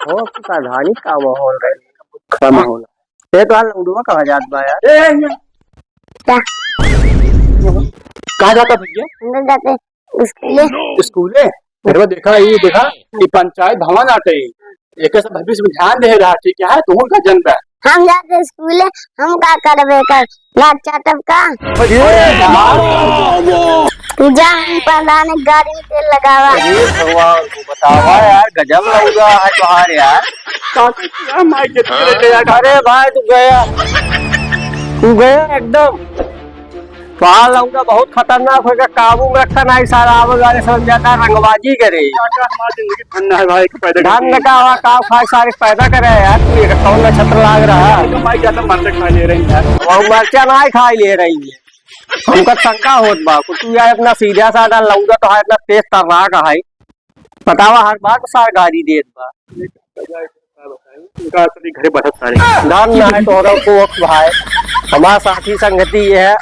हो कि प्रधानी का माहौल रहे का माहौल ये तो हाल लौंडुआ कहा जात बा यार। क्या कहाँ जाता भैया? अंदर जाते स्कूल स्कूले फिर वो देखा ये पंचायत भवन आते एक भविष्य में ध्यान दे रहा ठीक है तुम का जन्म है। हम जाते स्कूल हम का करबे कर लाट चाटब का तू जा हम प्रधान गाड़ी में तेल लगावा। अरे भगवान को बतावा यार गजब लौंडा है तुहार यार। अरे भाई तू गया एकदम तुहार लौंडा बहुत खतरनाक होगा काबू में रखा नहीं सारा आवे वाले समझ जाता रंगबाजी करे धन का हुआ काम खाए सारे पैदा करे यार तू एक कौन नक्षत्र लाग रहा है वो मर्चा नहीं खाई ले रही है हमका शंका होत बा तू यार इतना सीधा साधा लौंडा तो है इतना तेज तर्राक है बतावा हर बात सार गाड़ी देत बा घरे बढ़त सारे धन ना है तोहरा को भाई हमारा साथी संगति ये है